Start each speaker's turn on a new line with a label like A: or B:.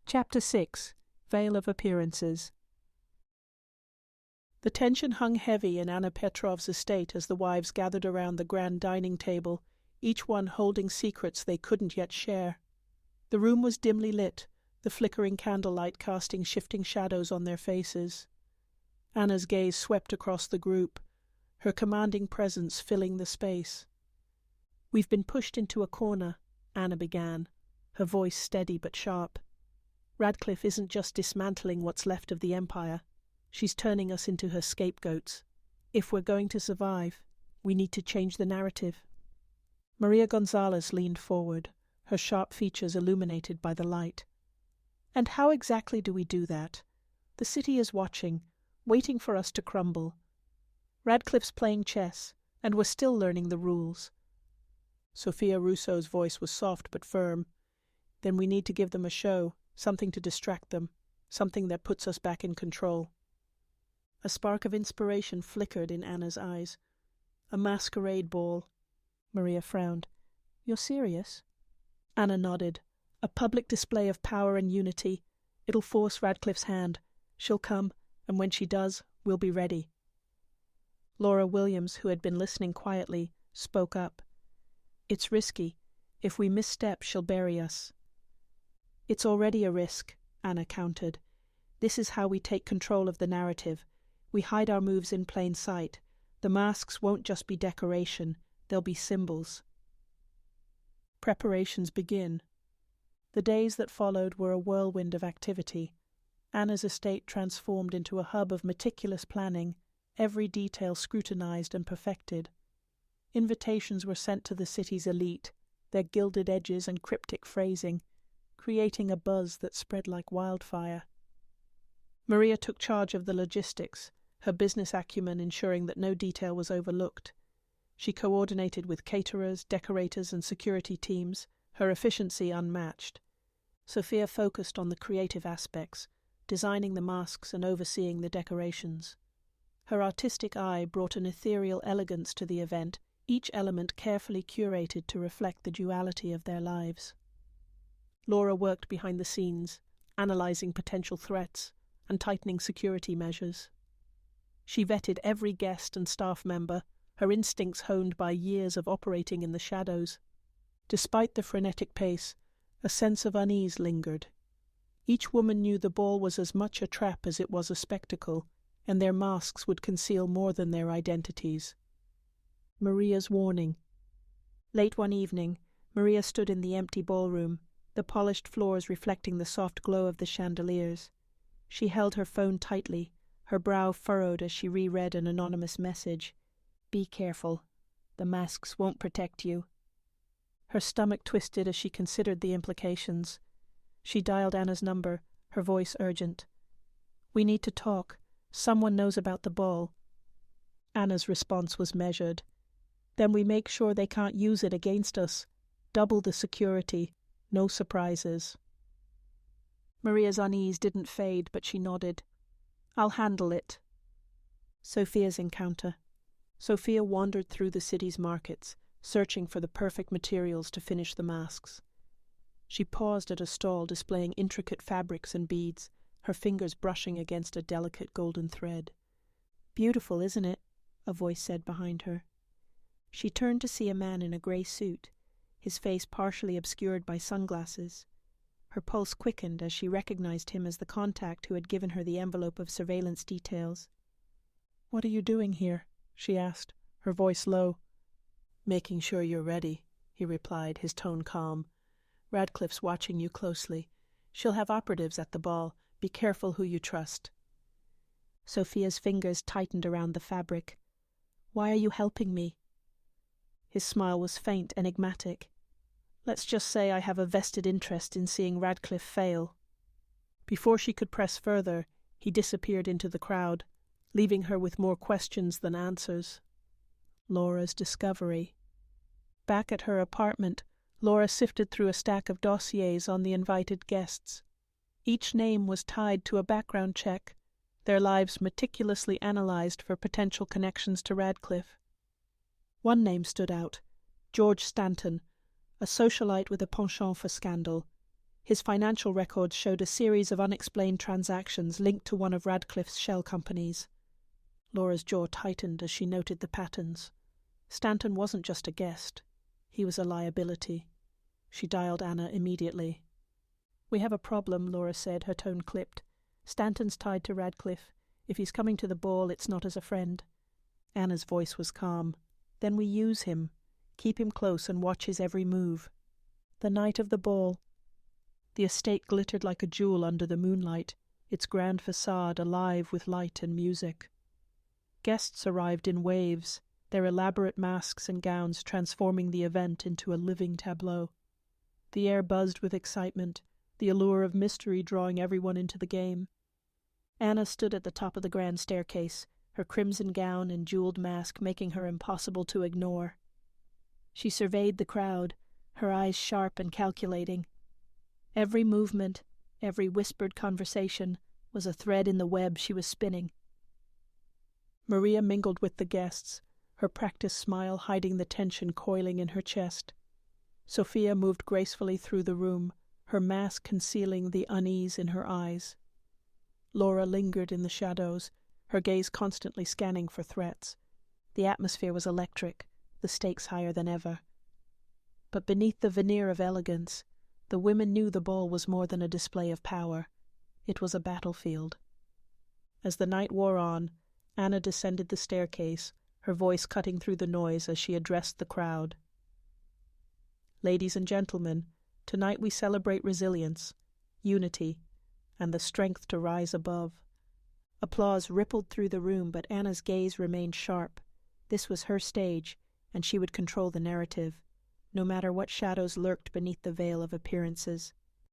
A: Chapter 6. Veil of Appearances. The tension hung heavy in Anna Petrov's estate as the wives gathered around the grand dining table, each one holding secrets they couldn't yet share. The room was dimly lit, the flickering candlelight casting shifting shadows on their faces. Anna's gaze swept across the group, her commanding presence filling the space. "We've been pushed into a corner," Anna began, her voice steady but sharp. "Radcliffe isn't just dismantling what's left of the Empire. She's turning us into her scapegoats. If we're going to survive, we need to change the narrative." Maria Gonzalez leaned forward, her sharp features illuminated by the light. "And how exactly do we do that? The city is watching, waiting for us to crumble. Radcliffe's playing chess, and we're still learning the rules." Sophia Russo's voice was soft but firm. "Then we need to give them a show, something to distract them, something that puts us back in control." A spark of inspiration flickered in Anna's eyes. "A masquerade ball." Maria frowned. "You're serious?" Anna nodded. "A public display of power and unity. It'll force Radcliffe's hand. She'll come, and when she does, we'll be ready." Laura Williams, who had been listening quietly, spoke up. "It's risky. If we misstep, she'll bury us." "It's already a risk," Anna countered. "This is how we take control of the narrative. We hide our moves in plain sight. The masks won't just be decoration, they'll be symbols." Preparations begin. The days that followed were a whirlwind of activity. Anna's estate transformed into a hub of meticulous planning, every detail scrutinized and perfected. Invitations were sent to the city's elite, their gilded edges and cryptic phrasing, creating a buzz that spread like wildfire. Maria took charge of the logistics, her business acumen ensuring that no detail was overlooked. She coordinated with caterers, decorators, and security teams, her efficiency unmatched. Sophia focused on the creative aspects, designing the masks and overseeing the decorations. Her artistic eye brought an ethereal elegance to the event, each element carefully curated to reflect the duality of their lives. Laura worked behind the scenes, analyzing potential threats and tightening security measures. She vetted every guest and staff member, her instincts honed by years of operating in the shadows. Despite the frenetic pace, a sense of unease lingered. Each woman knew the ball was as much a trap as it was a spectacle, and their masks would conceal more than their identities. Maria's warning. Late one evening, Maria stood in the empty ballroom, the polished floors reflecting the soft glow of the chandeliers. She held her phone tightly, her brow furrowed as she reread an anonymous message. "Be careful. The masks won't protect you." Her stomach twisted as she considered the implications. She dialed Anna's number, her voice urgent. "We need to talk. Someone knows about the ball." Anna's response was measured. "Then we make sure they can't use it against us. Double the security. No surprises." Maria's unease didn't fade, but she nodded. "I'll handle it." Sophia's encounter. Sophia wandered through the city's markets, searching for the perfect materials to finish the masks. She paused at a stall displaying intricate fabrics and beads, her fingers brushing against a delicate golden thread. "Beautiful, isn't it?" a voice said behind her. She turned to see a man in a grey suit, his face partially obscured by sunglasses. Her pulse quickened as she recognized him as the contact who had given her the envelope of surveillance details. "What are you doing here?" she asked, her voice low. "Making sure you're ready," he replied, his tone calm. "Radcliffe's watching you closely. She'll have operatives at the ball. Be careful who you trust." Sophia's fingers tightened around the fabric. "Why are you helping me?" His smile was faint, enigmatic. "Let's just say I have a vested interest in seeing Radcliffe fail." Before she could press further, he disappeared into the crowd, leaving her with more questions than answers. Laura's discovery. Back at her apartment, Laura sifted through a stack of dossiers on the invited guests. Each name was tied to a background check, their lives meticulously analyzed for potential connections to Radcliffe. One name stood out, George Stanton, a socialite with a penchant for scandal. His financial records showed a series of unexplained transactions linked to one of Radcliffe's shell companies. Laura's jaw tightened as she noted the patterns. Stanton wasn't just a guest. He was a liability. She dialed Anna immediately. "We have a problem," Laura said, her tone clipped. "Stanton's tied to Radcliffe. If he's coming to the ball, it's not as a friend." Anna's voice was calm. "Then we use him. Keep him close and watch his every move." The night of the ball. The estate glittered like a jewel under the moonlight, its grand facade alive with light and music. Guests arrived in waves, their elaborate masks and gowns transforming the event into a living tableau. The air buzzed with excitement, the allure of mystery drawing everyone into the game. Anna stood at the top of the grand staircase, her crimson gown and jeweled mask making her impossible to ignore. She surveyed the crowd, her eyes sharp and calculating. Every movement, every whispered conversation, was a thread in the web she was spinning. Maria mingled with the guests, her practiced smile hiding the tension coiling in her chest. Sophia moved gracefully through the room, her mask concealing the unease in her eyes. Laura lingered in the shadows, her gaze constantly scanning for threats. The atmosphere was electric, the stakes higher than ever. But beneath the veneer of elegance, the women knew the ball was more than a display of power. It was a battlefield. As the night wore on, Anna descended the staircase, her voice cutting through the noise as she addressed the crowd. "Ladies and gentlemen, tonight we celebrate resilience, unity, and the strength to rise above." Applause rippled through the room, but Anna's gaze remained sharp. This was her stage, and she would control the narrative, no matter what shadows lurked beneath the veil of appearances.